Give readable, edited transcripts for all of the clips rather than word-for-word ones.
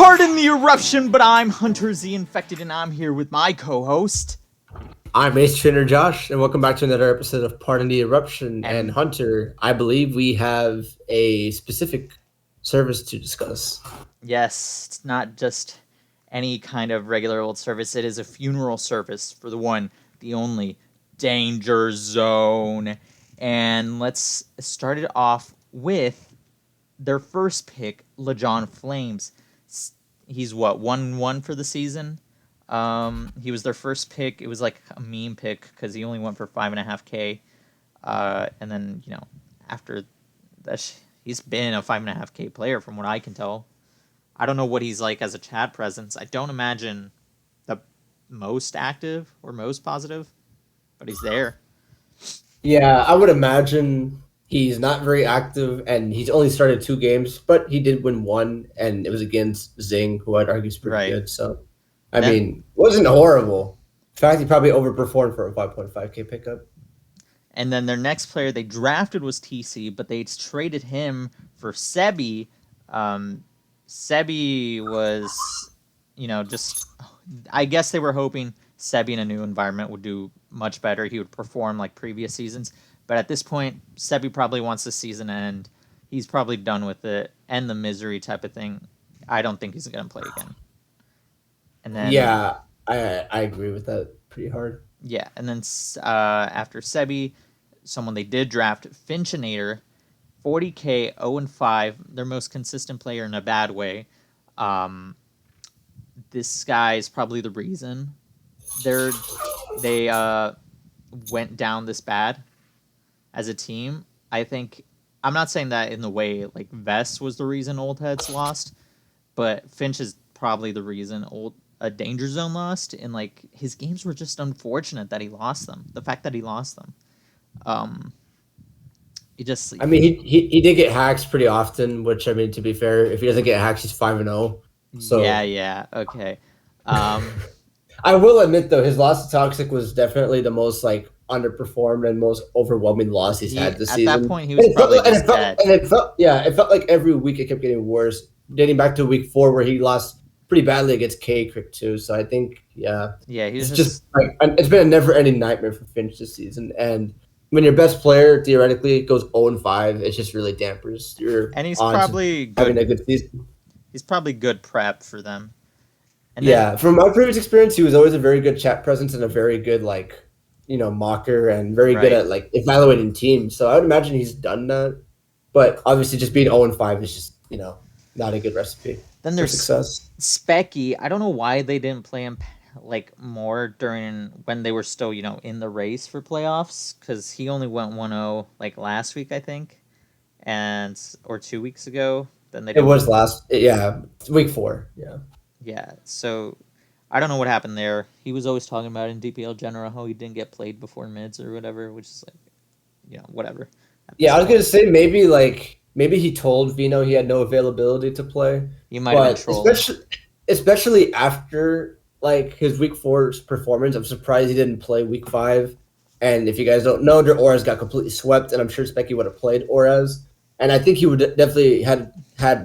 Pardon the eruption, but I'm Hunter Z Infected, and I'm here with my co-host. I'm Ace Trainer Josh, and welcome back to another episode of Pardon the Eruption. And Hunter, I believe we have a specific service to discuss. Yes, it's not just any kind of regular old service. It is a funeral service for the one, the only, Danger Zone. And let's start it off with their first pick, LeJon Flames. He's what, 1-1 for the season? He was their first pick. It was like a meme pick because he only went for 5.5K. And then, after that, he's been a 5.5K player from what I can tell. I don't know what he's like as a chat presence. I don't imagine the most active or most positive, but he's there. Yeah, I would imagine he's not very active, and he's only started 2 games, but he did win one, and it was against Zing, who I'd argue is pretty good. So, I mean, wasn't horrible. In fact, he probably overperformed for a 5.5K pickup. And then their next player they drafted was TC, but they traded him for Sebi. Sebi was, I guess they were hoping Sebi in a new environment would do much better. He would perform like previous seasons. But at this point, Sebi probably wants the season to end. He's probably done with it. End the misery type of thing. I don't think he's going to play again. And then, yeah, I agree with that pretty hard. Yeah, and then after Sebi, someone they did draft, Finchinator, 40K, 0-5, their most consistent player in a bad way. This guy is probably the reason they went down this bad as a team. I think, I'm not saying that in the way like Vest was the reason Old Heads lost, but Finch is probably the reason a Danger Zone lost, and like his games were just unfortunate that he lost them. The fact that he lost them, he did get hacks pretty often. Which, I mean, to be fair, if he doesn't get hacks, he's 5-0. So yeah, okay. I will admit though, his loss to Toxic was definitely the most like underperformed and most overwhelming loss he's had this season. At that point, he was probably just dead. It felt like every week it kept getting worse, dating back to week 4 where he lost pretty badly against K-Crick too. So I think, he was just like, it's been a never-ending nightmare for Finch this season. And when your best player theoretically goes 0-5, it just really dampers your. And he's probably having a good season. He's probably good prep for them. And then, from my previous experience, he was always a very good chat presence and a very good mocker and very good at like evaluating teams. So I would imagine he's done that. But obviously, just being 0-5 is just not a good recipe. Then there's success. Specky. I don't know why they didn't play him like more during when they were still in the race for playoffs, because he only went 1-0 like last week I think, or 2 weeks ago. Then it was week 4. Yeah. So I don't know what happened there. He was always talking about in DPL general how he didn't get played before mids or whatever, which is like, whatever. Yeah, I was gonna say maybe he told Vino he had no availability to play. You might have been trolling. Especially after like his week 4's performance, I'm surprised he didn't play week 5. And if you guys don't know, their Auras got completely swept, and I'm sure Specky would have played Auras. And I think he would definitely had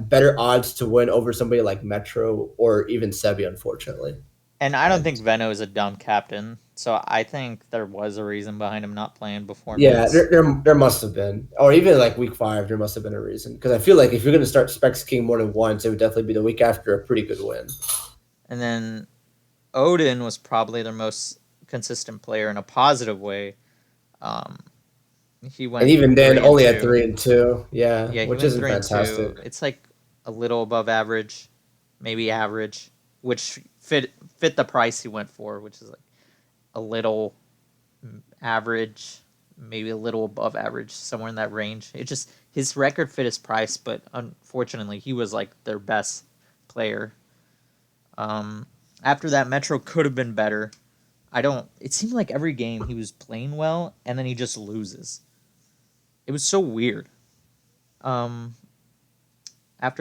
better odds to win over somebody like Metro or even Sebi, unfortunately. And I don't think Veno is a dumb captain, so I think there was a reason behind him not playing before. Yeah, there must have been. Or even like week 5, there must have been a reason. Because I feel like if you're going to start Specs King more than once, it would definitely be the week after a pretty good win. And then Odin was probably their most consistent player in a positive way. He went, and even then, only at 3-2. Yeah, which isn't 3-2. fantastic. It's like a little above average, maybe average, which fit the price he went for, which is like a little average, maybe a little above average, somewhere in that range. It just, his record fit his price, but unfortunately, he was like their best player. After that, Metro could have been better. It seemed like every game he was playing well, and then he just loses. It was so weird. After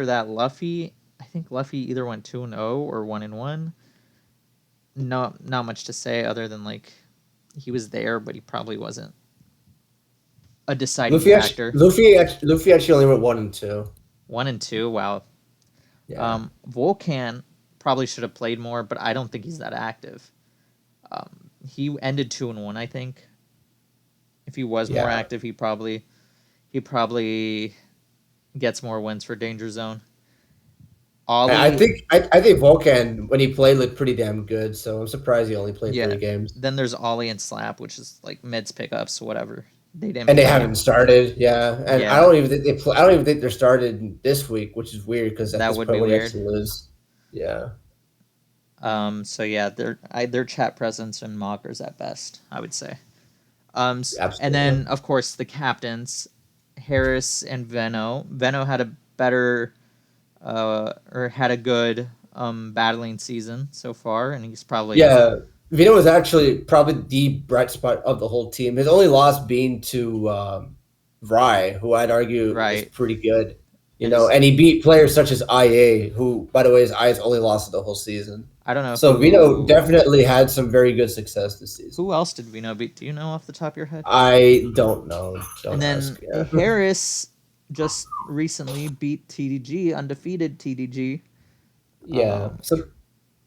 that, Luffy, I think Luffy either went 2-0 or 1-1. No, not much to say other than like he was there, but he probably wasn't a deciding factor. Luffy actually only went 1-2. 1-2, wow. Yeah. Volcan probably should have played more, but I don't think he's that active. He ended 2-1, I think. If he was more Yeah. active, he probably gets more wins for Danger Zone. I Ollie, think I think Volcan when he played looked pretty damn good. So I'm surprised he only played yeah. 3 games. Then there's Ollie and Slap, which is like mids pickups, whatever. They didn't And they play. haven't started, yeah. And I Yeah, don't even think I don't even think they're started this week, which is weird because at that this would point, be what do you weird. actually lose? Yeah, So yeah, their chat presence and mockers at best, I would say. And absolutely. then of course the captains, Harris and Veno. Veno had a better or had a good battling season so far, and he's probably Yeah, Vito was actually probably the bright spot of the whole team. His only loss being to Rye, who I'd argue is right. pretty good, And his and he beat players such as IA, who, by the way, is IA's only loss of the whole season. I don't know So Vito who definitely had some very good success this season. who else did Veno beat? Do you know off the top of your head? I don't know. And Don't then ask. Yeah. Harris just recently beat TDG, undefeated TDG. Yeah. So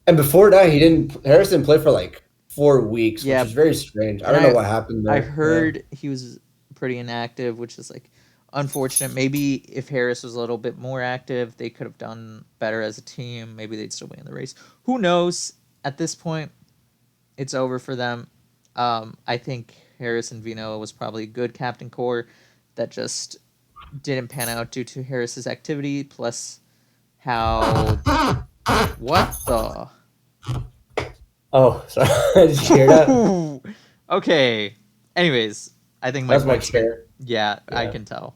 and before that, he didn't. Harris didn't play for like 4 weeks, which Yeah, is very strange. I and don't know I what happened I there. Yeah. heard he was pretty inactive, which is like unfortunate. Maybe if Harris was a little bit more active, they could have done better as a team. Maybe they'd still be in the race. Who knows? At this point, it's over for them. I think Harris and Vino was probably a good captain core that just didn't pan out due to Harris's activity. Plus, how what the Oh, sorry. Did you hear that? okay. Anyways, I think That my was my point's been. chair. Yeah, I Yeah. can tell.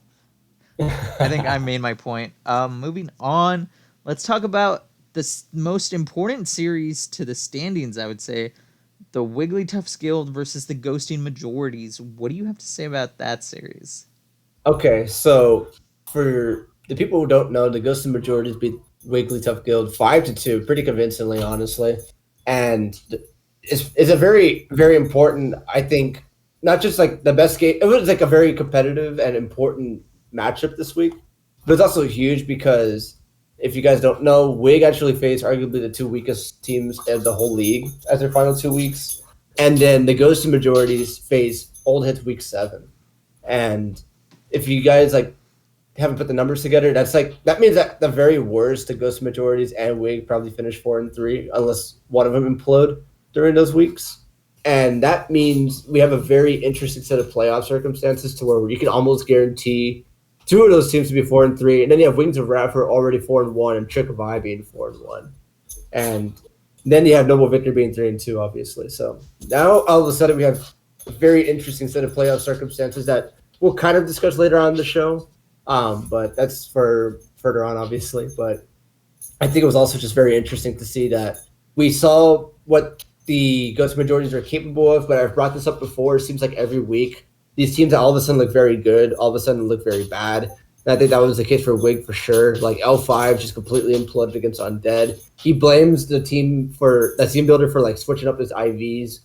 I think I made my point. Moving on, let's talk about the most important series to the standings. I would say the Wigglytuffs Guild versus the Ghosting Majorities. What do you have to say about that series? Okay, so for the people who don't know, the Ghost and Majorities beat Wigglytuff Guild 5-2, pretty convincingly, honestly. And it's a very, very important, I think, not just like the best game. It was like a very competitive and important matchup this week, but it's also huge because if you guys don't know, Wig actually faced arguably the two weakest teams of the whole league as their final 2 weeks, and then the Ghost and Majorities face Old Hits Week 7. And if you guys like haven't put the numbers together, that means that the very worst, the Ghost Majorities and Wig probably finish 4-3 unless one of them implode during those weeks. And that means we have a very interesting set of playoff circumstances to where you can almost guarantee two of those teams to be 4-3, and then you have Wings of Wrath already 4-1, and Trick of Eye being 4-1, and then you have Noble Victor being 3-2, obviously. So now all of a sudden we have a very interesting set of playoff circumstances that we'll kind of discuss later on in the show. But that's for further on, obviously. But I think it was also just very interesting to see that we saw what the Ghost Majorities are capable of. But I've brought this up before. It seems like every week these teams that all of a sudden look very good, all of a sudden look very bad. And I think that was the case for Wig for sure. Like L5 just completely imploded against Undead. He blames the team builder for like switching up his IVs,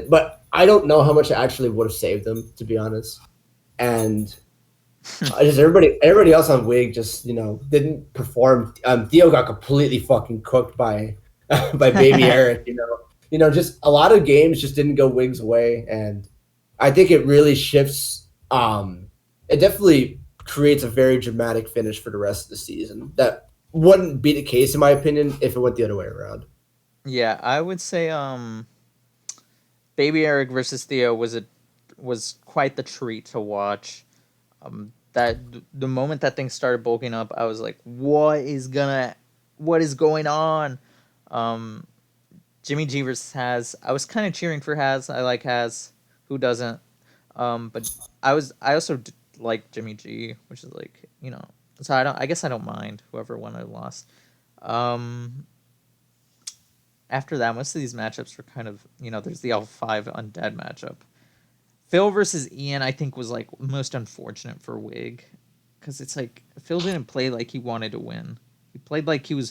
but I don't know how much it actually would have saved them, to be honest. And just everybody else on Wig just didn't perform. Theo got completely fucking cooked by by Baby Eric. Just a lot of games just didn't go Wig's way, and I think it really shifts. It definitely creates a very dramatic finish for the rest of the season. That wouldn't be the case in my opinion if it went the other way around. Yeah, I would say Baby Eric versus Theo was quite the treat to watch. That the moment that thing started bulking up, I was like, what is going on? Um, Jimmy G versus Haz. I was kind of cheering for Haz. I like Haz. Who doesn't? But I also like Jimmy G, which is like So I guess I don't mind whoever won or lost. Um, After that, most of these matchups were kind of There's the L5 Undead matchup. Phil versus Ian, I think, was like most unfortunate for Wig, because it's like Phil didn't play like he wanted to win. He played like he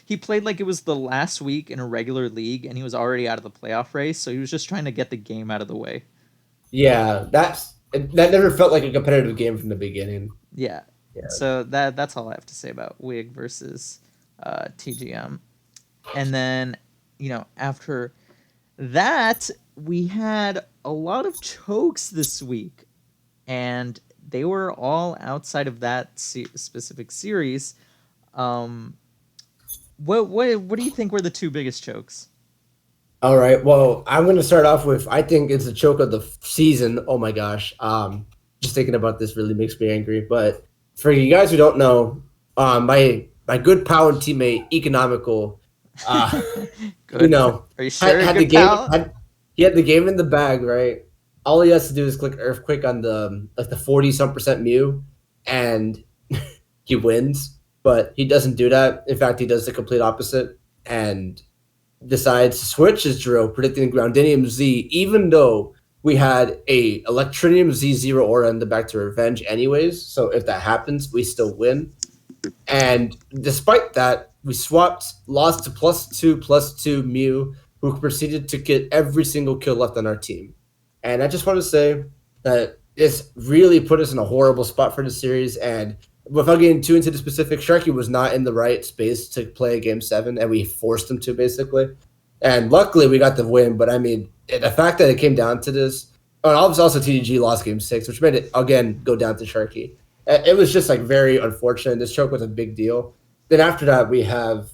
he played like it was the last week in a regular league, and he was already out of the playoff race. So he was just trying to get the game out of the way. Yeah, that never felt like a competitive game from the beginning. Yeah, So that's all I have to say about Wig versus TGM. And then, after that, we had a lot of chokes this week, and they were all outside of that specific series. Um, what do you think were the two biggest chokes? All right. Well, I'm going to start off with I think it's a choke of the season. Oh my gosh. Just thinking about this really makes me angry. But for you guys who don't know, my good pal and teammate, Economical, uh, you Good. know, Are you sure, had the good game. pal? He had the game in the bag, right? All he has to do is click Earthquake on the like the 40-some% Mew, and he wins. But he doesn't do that. In fact, he does the complete opposite, and decides to switch his drill, predicting Groundinium Z, even though we had a Electrinium Z0 aura in the back to revenge anyways. So if that happens, we still win. And despite that, we swapped, lost to +2/+2 Mew, who proceeded to get every single kill left on our team. And I just want to say that this really put us in a horrible spot for the series. And without getting too into the specific, Sharky was not in the right space to play Game 7, and we forced him to basically. And luckily, we got the win. But I mean, the fact that it came down to this, and also TDG lost Game 6, which made it, again, go down to Sharky. It was just like very unfortunate. This choke was a big deal. Then after that, we have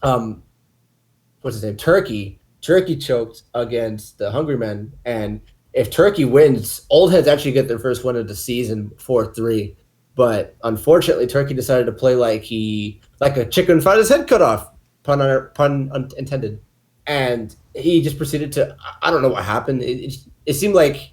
what's his name? Turkey. Turkey choked against the Hungry Men, and if Turkey wins, Old Heads actually get their first win of the season 4-3. But unfortunately, Turkey decided to play like a chicken found his head cut off. Pun unintended. And he just proceeded to, I don't know what happened. It seemed like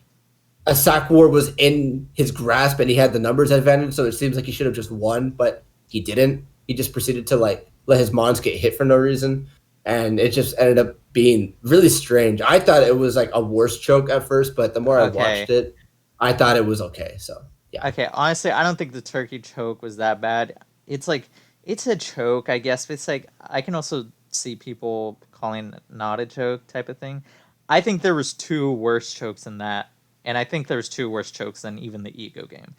a sack war was in his grasp and he had the numbers advantage, so it seems like he should have just won, but he didn't. He just proceeded to like let his mons get hit for no reason, and it just ended up being really strange. I thought it was like a worse choke at first, but the more I watched it, I thought it was okay. So yeah. Okay, honestly, I don't think the turkey choke was that bad. It's like it's a choke, I guess, but it's like I can also see people calling it not a choke type of thing. I think there was two worse chokes than that, and I think there's two worse chokes than even the ego game.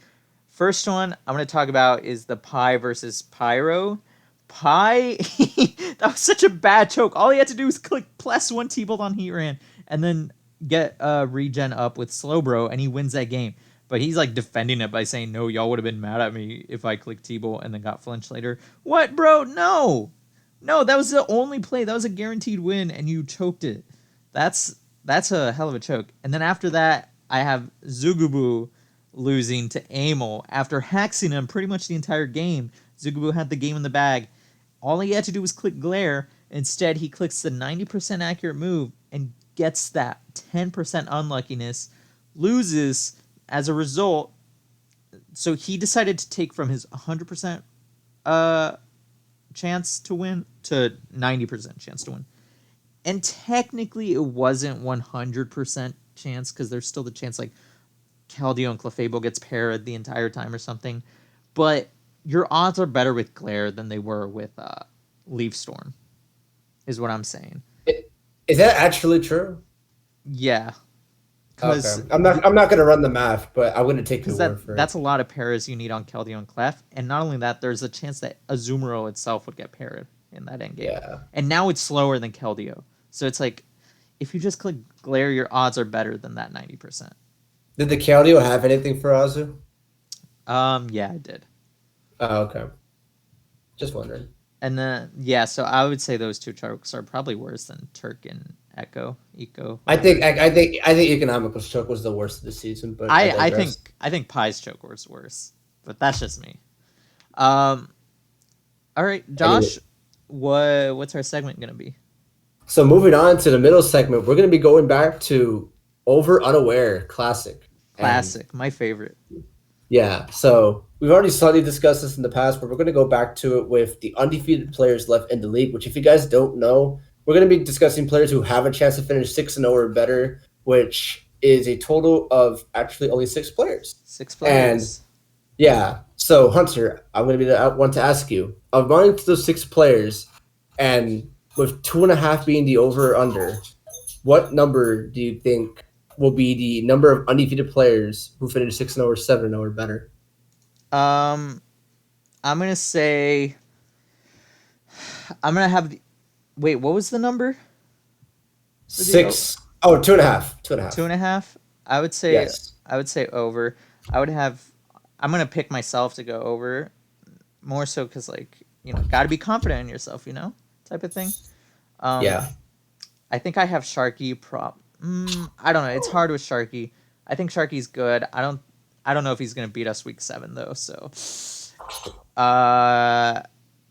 First one I'm going to talk about is the Pi versus Pyro. Pi, that was such a bad choke. All he had to do was click +1 T-Bolt on Heatran and then get regen up with Slowbro, and he wins that game. But he's like defending it by saying, no, y'all would have been mad at me if I clicked T-Bolt and then got flinch later. What, bro? No. No, that was the only play. That was a guaranteed win, and you choked it. That's a hell of a choke. And then after that, I have Zugubu losing to Amel after hexing him pretty much the entire game. Zugubu had the game in the bag. All he had to do was click Glare. Instead, he clicks the 90% accurate move and gets that 10% unluckiness, loses as a result. So he decided to take from his 100% chance to win to 90% chance to win. And technically, it wasn't 100% chance because there's still the chance like Keldeo and Clefable gets parried the entire time or something. But your odds are better with Glare than they were with Leaf Storm, is what I'm saying. Is that actually true? Yeah. Okay. I'm not gonna run the math, but I'm gonna take the word for it. That's a lot of parries you need on Keldeo and Clef, and not only that, there's a chance that Azumarill itself would get parried in that endgame. Yeah. And now it's slower than Keldeo, so it's like if you just click Glare, your odds are better than that 90%. Did the Keldeo have anything for Azu? Yeah, I did. Oh, okay. Just wondering. And then yeah, so I would say those two chokes are probably worse than Turk and Echo. I think Economical's choke was the worst of the season, but I think Pie's choke was worse, but that's just me. All right, Josh, what's our segment gonna be? So moving on to the middle segment, we're gonna be going back to Over Unaware Classic. Classic, my favorite. Yeah, so we've already slightly discussed this in the past, but we're going to go back to it with the undefeated players left in the league, which if you guys don't know, we're going to be discussing players who have a chance to finish 6-0 or better, which is a total of actually only 6 players. 6 players. And yeah, so Hunter, I'm going to be the one to ask you, among those 6 players, and with 2.5 being the over or under, what number do you think will be the number of undefeated players who finish 6-0 or 7-0 or better? Um, I'm gonna say I'm gonna have the wait. What was the number for the 6. Oh, 2.5. Two and a two and half. a half? I would say Yes. over. I would have. I'm gonna pick myself to go over more so because like got to be confident in yourself, type of thing. Um, Yeah. I think I have Sharky prop. I don't know. It's hard with Sharky. I think Sharky's good. I don't know if he's gonna beat us week 7 though. So, uh,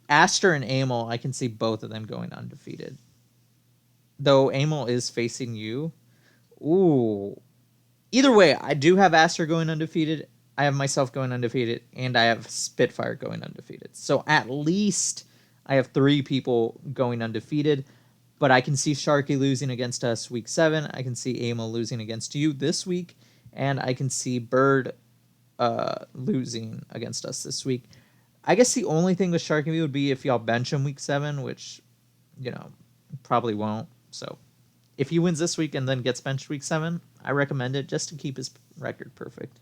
Aster and Amel, I can see both of them going undefeated. Though Amel is facing you. Ooh. Either way, I do have Aster going undefeated. I have myself going undefeated, and I have Spitfire going undefeated. So at least I have 3 people going undefeated. But I can see Sharky losing against us week 7. I can see Amel losing against you this week, and I can see Bird losing against us this week. I guess the only thing with Sharky would be if y'all bench him week 7, which probably won't. So if he wins this week and then gets benched week 7, I recommend it just to keep his record perfect.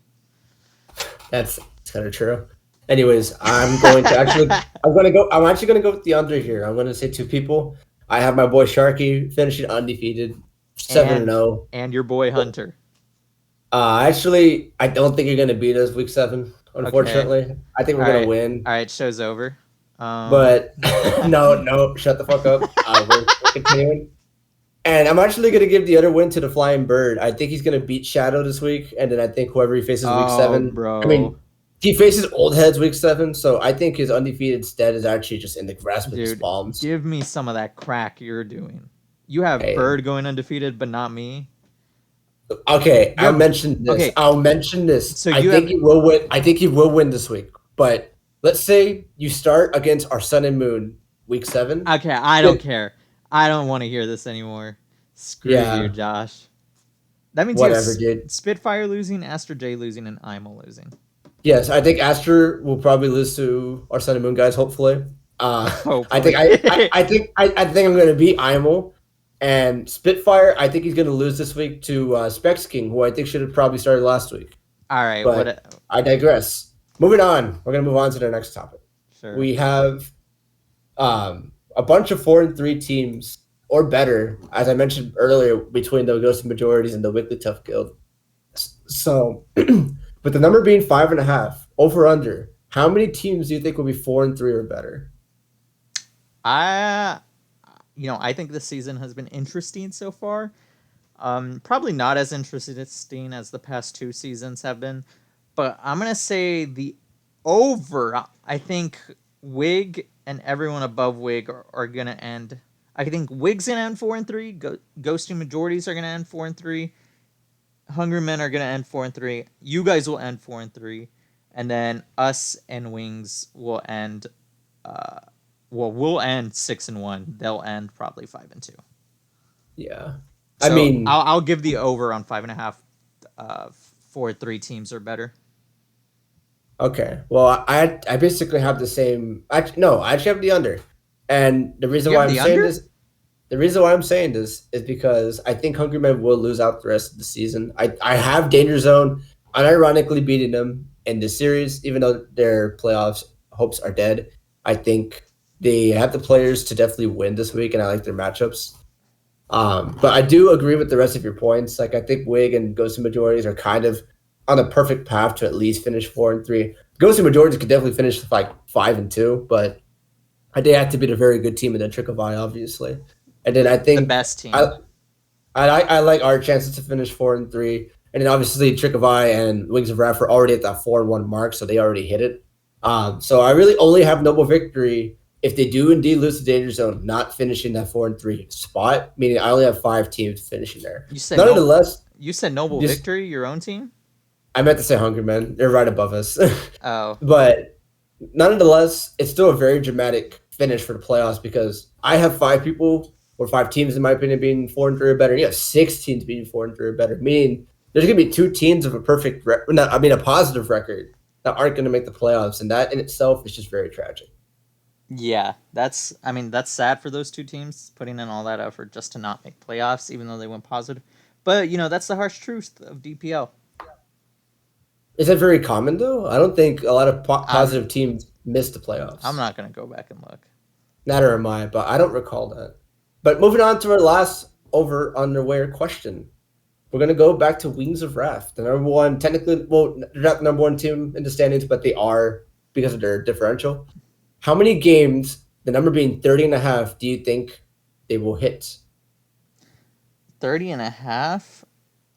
That's kind of true. Anyways, I'm actually gonna go with the under here. I'm gonna say 2 people. I have my boy Sharky finishing undefeated, 7 and and 0. and your boy Hunter. Actually, I don't think you're gonna beat us week 7. Okay. Unfortunately, I think All we're gonna right. win. All right. Show's over. But no, no, shut the fuck up. We're continuing. And I'm actually gonna give the other win to the Flying Bird. I think he's gonna beat Shadow this week, and then I think whoever he faces week Oh, 7. I bro. mean, he faces old heads week 7, so I think his undefeated stead is actually just in the grasp of his Dude, palms. give me some of that crack you're doing. You have Hey, Bird going undefeated, but not me. okay, You have okay. I'll mention this. So I you think have he will win. I think he will win this week. But let's say you start against our Sun and Moon week 7. okay. I don't care. I don't want to hear this anymore. Screw you, Yeah, Josh. That means you have whatever, dude. Spitfire losing, Aster J losing, and Imel losing. Yes, I think Aster will probably lose to our Sun and Moon guys. Hopefully, I think Hopefully. I think I'm going to beat Imel and Spitfire. I think he's going to lose this week to Specs King, who I think should have probably started last week. All right. But What? I digress. Moving on, we're going to move on to the next topic. Sure. We have a bunch of 4-3 teams or better, as I mentioned earlier, between the Ghost Majorities and the Weekly Tough Guild. So, with the number being 5.5, over under, how many teams do you think will be 4-3 or better? I, I think this season has been interesting so far. Probably not as interesting as the past 2 seasons have been, but I'm gonna say the over. I think Wig and everyone above Wig are gonna end. I think Wig's gonna end 4-3. Ghosting Majorities are gonna end 4-3. Hungry Men are gonna end 4-3. You guys will end 4-3, and then us and Wings will end. Uh, well, we'll end 6-1. They'll end probably 5-2. Yeah. I So mean, I'll give the over on 5.5 for 3 teams or better. okay. Well, I basically have the same. No, I actually have the under. And You have the under? the reason why I'm saying this is because I think Hungry Men will lose out the rest of the season. I have Danger Zone unironically beating them in this series, even though their playoffs hopes are dead. I think they have the players to definitely win this week, and I like their matchups. But I do agree with the rest of your points. Like I think Wig and Ghosted Majorities are kind of on a perfect path to at least finish 4-3. Ghosted Majorities could definitely finish like 5-2, but they have to beat a very good team in the Trick of Eye, obviously. And then I The think best I team. I like our chances to finish 4-3. And then obviously Trick of Eye and Wings of Wrath are already at that 4-1 mark, so they already hit it. So I really only have Noble Victory if they do indeed lose the Danger Zone, not finishing that 4-3 spot, meaning I only have 5 teams finishing there. You said no. Nonetheless, You said Noble just Victory, your own team. I meant to say Hunger Men. They're right above us. Oh, But nonetheless, it's still a very dramatic finish for the playoffs because I have 5 people or 5 teams, in my opinion, being 4-3 or better. And you have 6 teams being 4-3 or better, meaning there's going to be 2 teams of a a positive record that aren't going to make the playoffs. And that in itself is just very tragic. yeah. That's sad for those 2 teams putting in all that effort just to not make playoffs, even though they went positive. But that's the harsh truth of DPL. Is that very common though? I don't think a lot of I'm positive teams miss the I'm playoffs. not gonna go back and look. Neither am I, but I don't recall that. But moving on to our last over underwear question. We're gonna go back to Wings of Wrath, the number one, technically, well, they're not the number one team in the standings, but they are because of their differential. How many games, the number being 30 and a half, do you think they will hit? 30 and a half.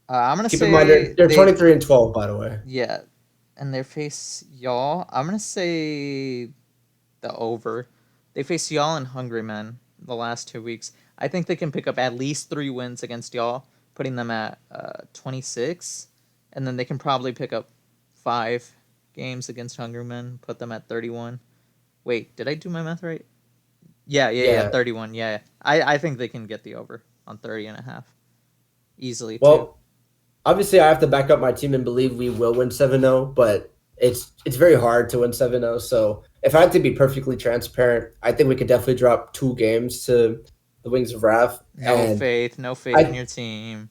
I'm gonna Keep in mind say they're they 23 and 12, by the way. yeah, and they face y'all. I'm gonna say the over. They face y'all and Hungry Men the last 2 weeks. I think they can pick up at least 3 wins against y'all, putting them at 26, and then they can probably pick up 5 games against Hungry Men, put them at 31. Wait, did I do my math right? Yeah, Yeah. 31. Yeah. I think they can get the over on 30 and a half easily too. Well, obviously, I have to back up my team and believe we will win 7-0, but it's very hard to win 7-0. So if I had to be perfectly transparent, I think we could definitely drop 2 games to the Wings of Wrath. And No faith in I your team.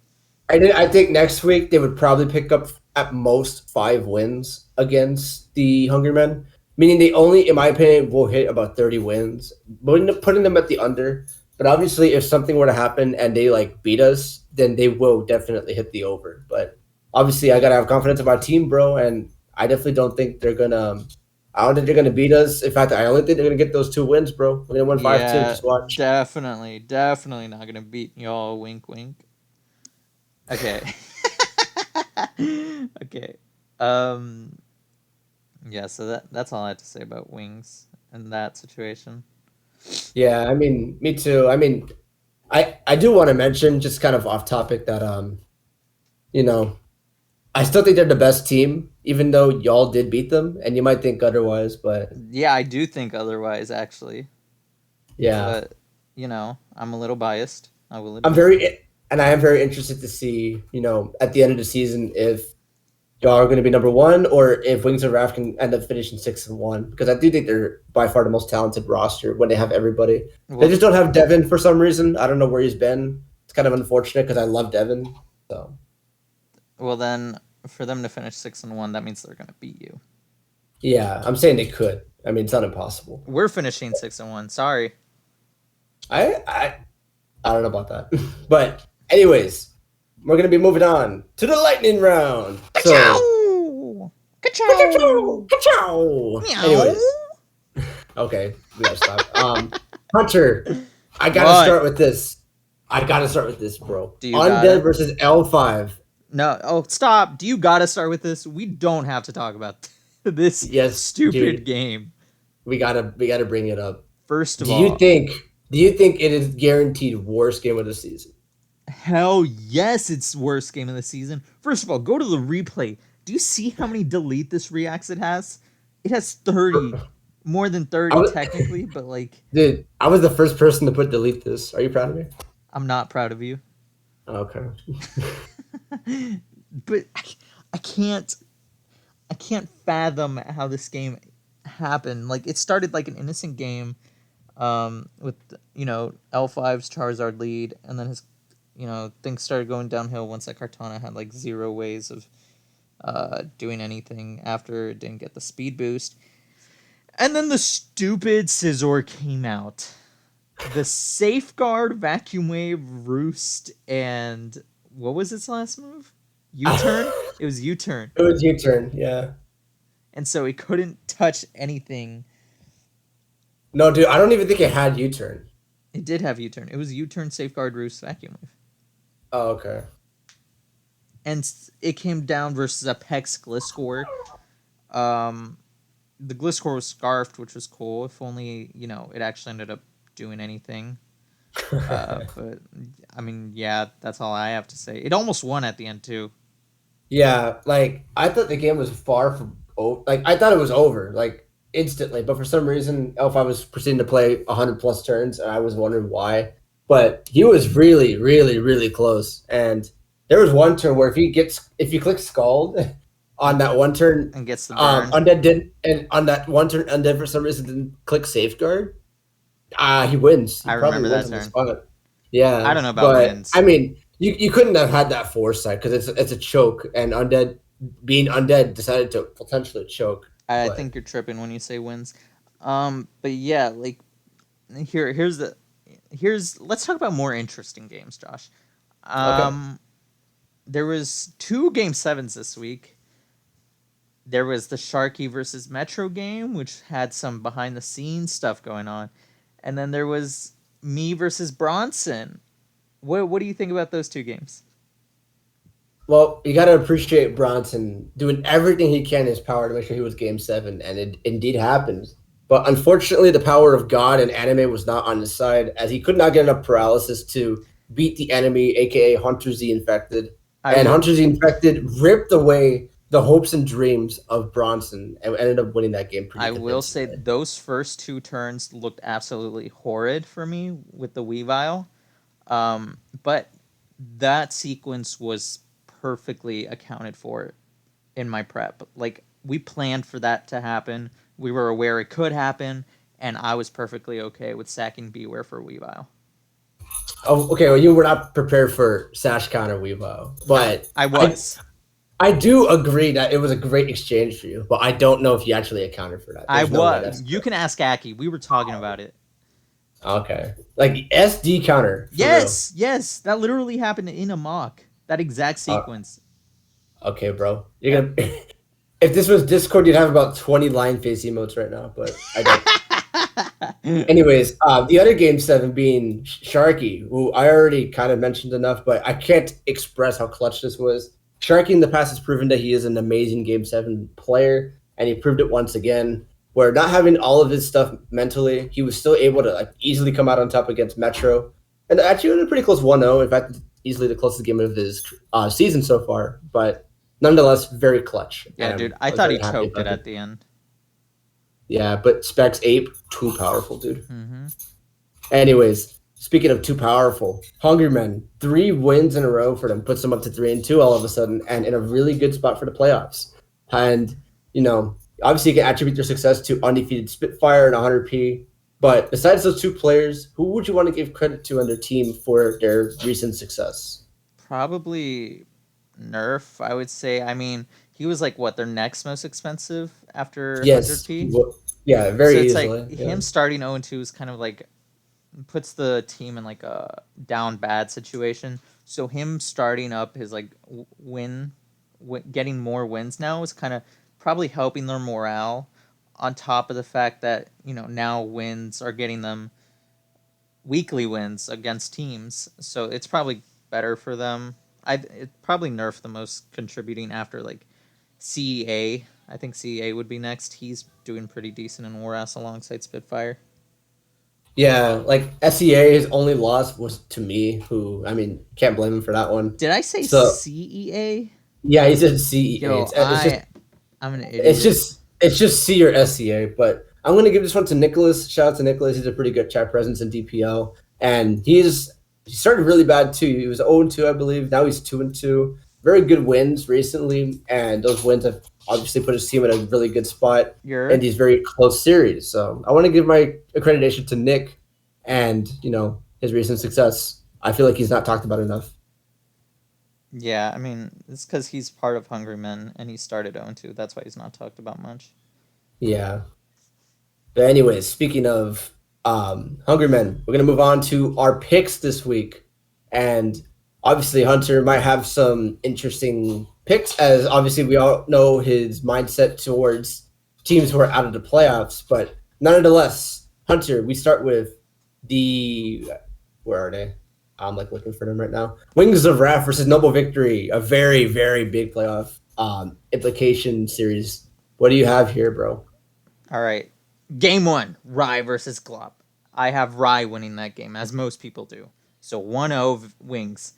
I think next week they would probably pick up at most 5 wins against the Hungry Men, meaning they only, in my opinion, will hit about 30 wins, putting them at the under. But obviously, if something were to happen and they like beat us, then they will definitely hit the over. But obviously, I gotta have confidence in my team, bro, and I definitely don't think they're gonna. I don't think they're gonna beat us. In fact, I only think they're gonna get those 2 wins, bro. We're gonna win 5-2. Yeah, Just watch. definitely not gonna beat y'all. Wink, wink. Okay. Okay. Um. Yeah. So that's all I have to say about wings in that situation. Yeah, I mean, me too. I mean, I do want to mention, just kind of off topic, that you know, I still think they're the best team, even though y'all did beat them, and you might think otherwise, but Yeah, I do think otherwise, actually. yeah, But I'm a little biased. I will I'm admit. very and I am very interested to see, at the end of the season if y'all are going to be number one or if Wings of Wrath can end up finishing 6-1, because I do think they're by far the most talented roster when they have everybody. They Well, just don't have Devin for some reason. I don't know where he's been. It's kind of unfortunate because I love Devin. So well then, for them to finish 6-1, that means they're gonna beat you. yeah, I'm saying they could. I mean, it's not impossible. We're finishing 6-1. Sorry. I I I don't know about that. But anyways, we're gonna be moving on to the lightning round. So Ka-chow! ka-chow, Ka-chow! ka-chow. Meow! Anyways, okay, we gotta stop. Hunter, I gotta What? start with this. I gotta start with this, bro. Do you got Undead it? versus L5. No. Oh, stop. Do you gotta start with this? We don't have to talk about this Yes, stupid dude. game. We gotta bring it up. First of Do you all, think do you think it is guaranteed worst game of the season? hell yes, it's worst game of the season. First of all, go to the replay. Do you see how many delete this reacts it has? It has 30. More than I 30 was, technically, but like dude, I was the first person to put delete this. Are you proud of me? I'm not proud of you. Okay. But I can't fathom how this game happened. Like it started like an innocent game with L5's Charizard lead, and then his things started going downhill once that Kartana had like zero ways of doing anything after it didn't get the speed boost. And then the stupid Scizor came out. The Safeguard, Vacuum Wave, Roost, and what was its last move? U-turn? It was U-turn. It was your turn, yeah. And so it couldn't touch anything. No, dude, I don't even think it had U-turn. It did have U-turn. It was U-turn, Safeguard, Roost, Vacuum Wave. Oh, okay. And it came down versus a Pex Gliscor. The Gliscor was scarfed, which was cool. If only, it actually ended up doing anything. But, I mean, yeah, that's all I have to say. It almost won at the end, too. Yeah, like I thought the game was far from like I thought it was over like instantly, but for some reason L5 was proceeding to play 100 plus turns, and I was wondering why. But he was really, really, really close. And there was one turn where if you click Scald on that one turn, And gets the burn. Undead didn't, and on that one turn Undead for some reason didn't click Safeguard. He wins. He I probably remember that wins on the turn. spot. Yeah, I don't know about but wins. I mean, you couldn't have had that foresight because it's a choke, and Undead being undead decided to potentially choke. I But think you're tripping when you say wins. But yeah, like here's let's talk about more interesting games, Josh. okay. Um, there was two game sevens this week. There was the Sharky versus Metro game, which had some behind the scenes stuff going on, and then there was me versus Bronson. What do you think about those two games? Well, you got to appreciate Bronson doing everything he can in his power to make sure he was Game 7, and it indeed happens. But unfortunately, the power of God and anime was not on his side, as he could not get enough paralysis to beat the enemy, aka Hunter Z Infected. I And will Hunter Z Infected ripped away the hopes and dreams of Bronson and ended up winning that game pretty I will say convincingly. those first two turns looked absolutely horrid for me with the Weavile. But that sequence was perfectly accounted for in my prep. Like we planned for that to happen. We were aware it could happen, and I was perfectly okay with sacking Beware for Weavile. Oh, okay, well, you were not prepared for Sash Counter Weavo, No, but I I was. I do agree that it was a great exchange for you, but I don't know if you actually accounted for that. I There's no way was. that's You can ask Aki. We were talking about it. okay. Like SD counter for real. Yes, yes, that literally happened in a mock. That exact Uh, sequence. okay, bro. You're Yep. gonna. If this was Discord, you'd have about 20 line face emotes right now, but I don't. Anyways, the other game 7 being Sharky, who I already kind of mentioned enough, but I can't express how clutch this was. Sharky in the past has proven that he is an amazing game 7 player, and he proved it once again. Where not having all of his stuff mentally, he was still able to like easily come out on top against Metro, and actually in a pretty close 1-0. In fact, easily the closest game of his season so far. But nonetheless, very clutch, Yeah, and dude, I I was thought he very happy choked it about it. at the end. Yeah, but Specs Ape too powerful, dude. Mm-hmm. Anyways, speaking of too powerful, Hungry Men, 3 wins in a row for them puts them up to 3-2 all of a sudden, and in a really good spot for the playoffs. And you know, obviously, you can attribute their success to undefeated Spitfire and 100p. But besides those two players, who would you want to give credit to on their team for their recent success? Probably Nerf, I would say. I mean, he was like what their next most expensive after Yes, 100p. yeah, So very it's like easily. Yeah. him starting 0-2 is kind of like puts the team in like a down bad situation. So him starting up his like getting more wins now is kind of probably helping their morale. On top of the fact that now wins are getting them weekly wins against teams, so it's probably better for them. It probably Nerf the most contributing after like CEA. I think CEA would be next. He's doing pretty decent in Warass alongside Spitfire. Yeah, like SEA, his only loss was to me, who, I mean, can't blame him for that one. Did I say So, CEA? yeah, he said CEA. Yo, It's just I'm an It's idiot. just it's just C or SCA, but I'm gonna give this one to Nicholas. Shout out to Nicholas. He's a pretty good chat presence in DPL, and he started really bad too. He was 0-2, I believe. Now he's 2-2. Very good wins recently, and those wins have obviously put his team in a really good spot in You're these very close series. So I want to give my accreditation to Nick, and his recent success. I feel like he's not talked about enough. Yeah, I mean, it's because he's part of Hungry Men and he started 0-2. That's why he's not talked about much. Yeah. But anyways, speaking of Hungry Men, we're gonna move on to our picks this week, and obviously Hunter might have some interesting picks, as obviously we all know his mindset towards teams who are out of the playoffs. But nonetheless, Hunter, we start with the where are they? I'm like looking for them right now. Wings of Wrath versus Noble Victory, a very very big playoff implication series. What do you have here, bro? All right. Game one, Rye versus Glop. I have Rye winning that game, as most people do. So 1-0 Wings.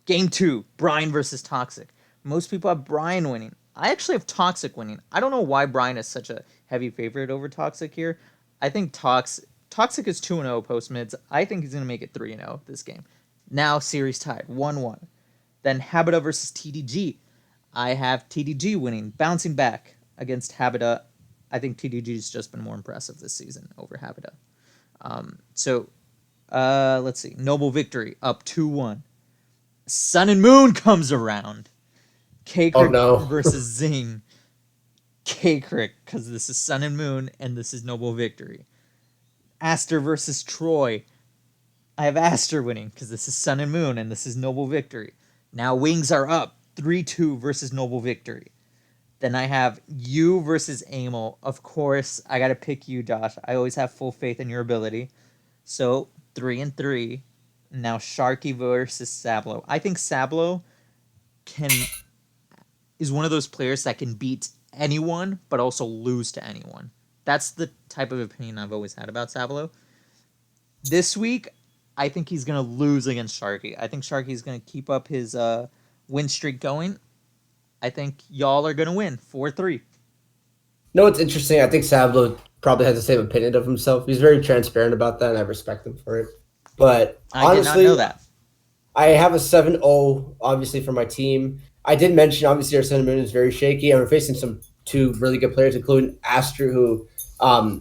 Game two, Brian versus Toxic. Most people have Brian winning. I actually have Toxic winning. I don't know why Brian is such a heavy favorite over Toxic here. I think Toxic is 2-0 post mids. I think he's going to make it 3-0 this game. Now series tied 1-1. Then Habita versus TDG. I have TDG winning, bouncing back against Habita. I think TDG's just been more impressive this season over Habita. Let's see. Noble Victory up 2-1. Sun and Moon comes around. Oh Kakrik no. versus Zing. Kakrik, because this is Sun and Moon, and this is Noble Victory. Aster versus Troy. I have Aster winning, because this is Sun and Moon, and this is Noble Victory. Now Wings are up 3-2 versus Noble Victory. Then I have you versus Amel. Of course, I got to pick you, Josh. I always have full faith in your ability. So 3-3. Now Sharky versus Sablo. I think Sablo can is one of those players that can beat anyone but also lose to anyone. That's the type of opinion I've always had about Sablo. This week, I think he's gonna lose against Sharky. I think Sharky's gonna keep up his win streak going. I think y'all are gonna win 4-3. No, it's interesting. I think Sablo probably has the same opinion of himself. He's very transparent about that, and I respect him for it. But I did not honestly, know that. I have a 7-0, obviously, for my team. I did mention, obviously, our Sun Moon is very shaky, and we're facing two really good players, including Aster, who,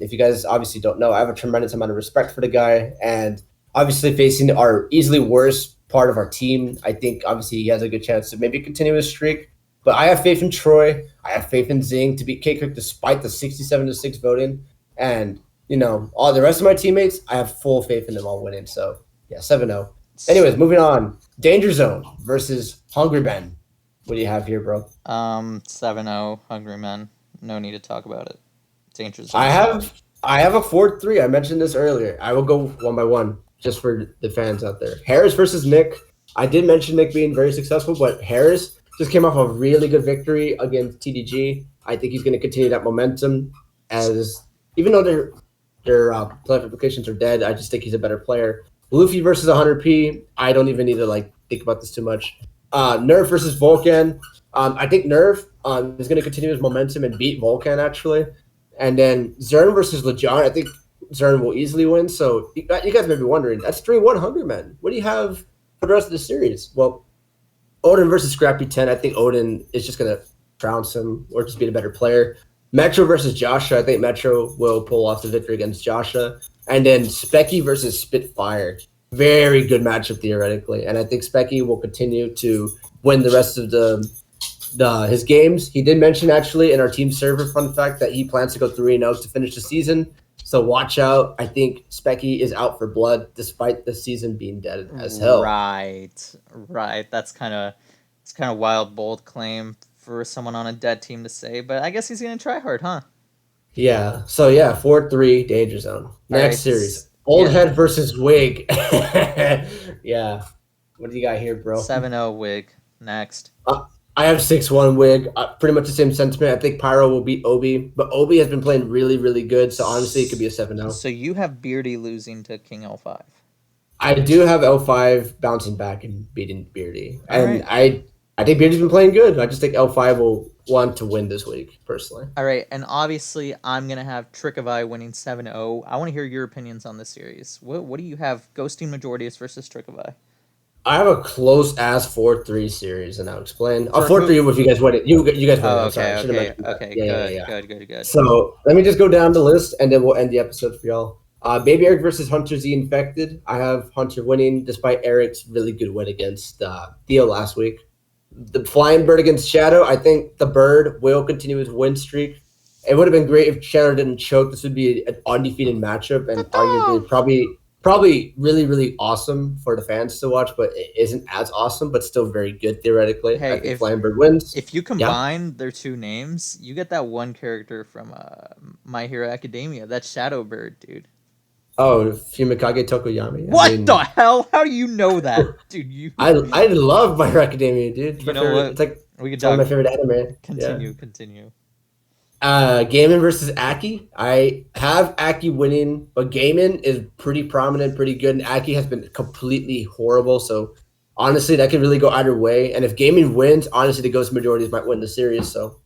if you guys obviously don't know, I have a tremendous amount of respect for the guy. And obviously, facing our easily worst part of our team, I think, obviously, he has a good chance to maybe continue his streak. But I have faith in Troy. I have faith in Zing to beat K-Cook despite the 67-6 voting. And, all the rest of my teammates, I have full faith in them all winning. So, yeah, 7-0. Anyways, moving on. Danger Zone versus Hungry Ben. What do you have here, bro? 7-0 Hungry Men. No need to talk about it. Danger Zone. I have a 4-3. I mentioned this earlier. I will go one by one just for the fans out there. Harris versus Nick. I did mention Nick being very successful, but Harris just came off a really good victory against TDG. I think he's going to continue that momentum as even though their player applications are dead, I just think he's a better player. Luffy versus 100p. I don't even need to think about this too much. Nerf versus Volcan. I think Nerf is going to continue his momentum and beat Volcan actually. And then Zern versus Lejon. I think Zern will easily win. So you guys may be wondering, that's 3-1 Hungry Men. What do you have for the rest of the series? Well, Odin versus Scrappy 10. I think Odin is just going to trounce him or just be a better player. Metro versus Joshua. I think Metro will pull off the victory against Joshua. And then Specky versus Spitfire. Very good matchup theoretically. And I think Specky will continue to win the rest of his games. He did mention actually in our team server, fun fact, that he plans to go 3-0 to finish the season. So watch out. I think Specky is out for blood despite the season being dead as hell. Right. That's kind of wild, bold claim for someone on a dead team to say, but I guess he's gonna try hard, huh? Yeah. So yeah, 4-3 Danger Zone. Next series. Old Head versus Wig. Yeah. What do you got here, bro? 7-0 Wig. Next. I have 6-1 Wig. Pretty much the same sentiment. I think Pyro will beat Obi, but Obi has been playing really, really good, so honestly, it could be a 7-0. So you have Beardy losing to King L5. I do have L5 bouncing back and beating Beardy. And right. I think Beardy's been playing good. I just think L5 will want to win this week, personally. All right, and obviously I'm going to have Trick of Eye winning 7-0. I want to hear your opinions on this series. What do you have, Ghosting Majorities versus Trick of Eye? I have a close-ass 4-3 series, and I'll explain. 4-3 if you guys win it. You guys win it. I'm sorry. Okay, good. So let me just go down the list, and then we'll end the episode for y'all. Baby Eric versus Hunter Z Infected. I have Hunter winning despite Eric's really good win against Theo last week. The Flying Bird against Shadow. I think the Bird will continue his win streak. It would have been great if Shadow didn't choke. This would be an undefeated matchup and arguably probably really, really awesome for the fans to watch, but it isn't as awesome, but still very good theoretically. Hey, I think Flying Bird wins. If you combine their two names, you get that one character from My Hero Academia. That's Shadow Bird, dude. Oh, Fumikage Tokoyami. What the hell? How do you know that, dude? I love My Hero Academia, dude. You know what? It's like we could talk my favorite anime. Continue. Gaiman versus Aki. I have Aki winning, but Gaiman is pretty prominent, pretty good, and Aki has been completely horrible. So honestly, that could really go either way. And if Gaiman wins, honestly, the Ghost Majorities might win the series. So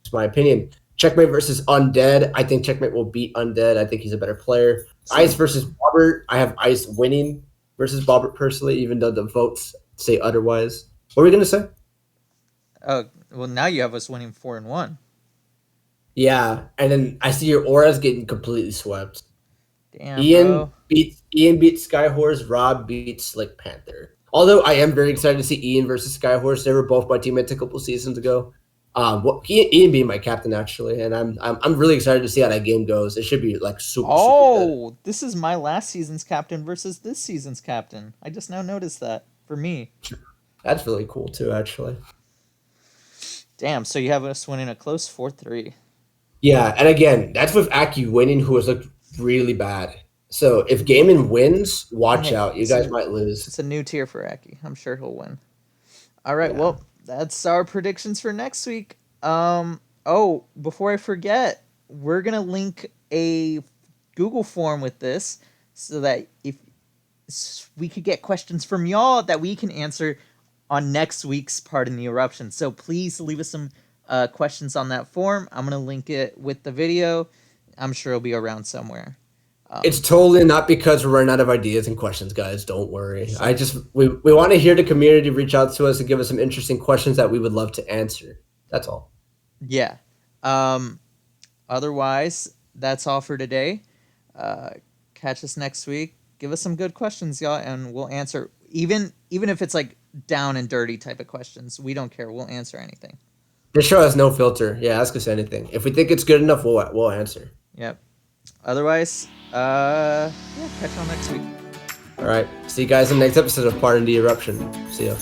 it's my opinion. Checkmate versus Undead. I think Checkmate will beat Undead. I think he's a better player. Ice versus Bobbert. I have Ice winning versus Bobbert personally, even though the votes say otherwise. What were we going to say? Oh, well, now you have us winning 4-1. Yeah, and then I see your auras getting completely swept. Damn, Ian bro. beats Skyhorse. Rob beats Slick Panther. Although I am very excited to see Ian versus Skyhorse. They were both my teammates a couple seasons ago. Ian being my captain actually, and I'm really excited to see how that game goes. It should be like super good. Oh, this is my last season's captain versus this season's captain. I just now noticed that for me. That's really cool too, actually. Damn, so you have us winning a close 4-3. Yeah, and again, that's with Aki winning, who has looked really bad. So if Gaiman wins, watch Hey, out. You guys might lose. It's a new tier for Aki. I'm sure he'll win. All right, Yeah. well, that's our predictions for next week. Oh, before I forget, we're gonna link a Google form with this so that if we could get questions from y'all that we can answer on next week's part in the eruption. So please leave us some questions on that form. I'm gonna link it with the video. I'm sure it'll be around somewhere. It's totally not because we're running out of ideas and questions, guys. Don't worry. We want to hear the community reach out to us and give us some interesting questions that we would love to answer. That's all. Yeah. Otherwise, that's all for today. Catch us next week. Give us some good questions, y'all, and we'll answer. Even if it's like down and dirty type of questions, we don't care. We'll answer anything. This show has no filter. Yeah, ask us anything. If we think it's good enough, we'll answer. Yep. Otherwise, yeah, catch y'all next week. All right. See you guys in the next episode of Part in the Eruption. See ya.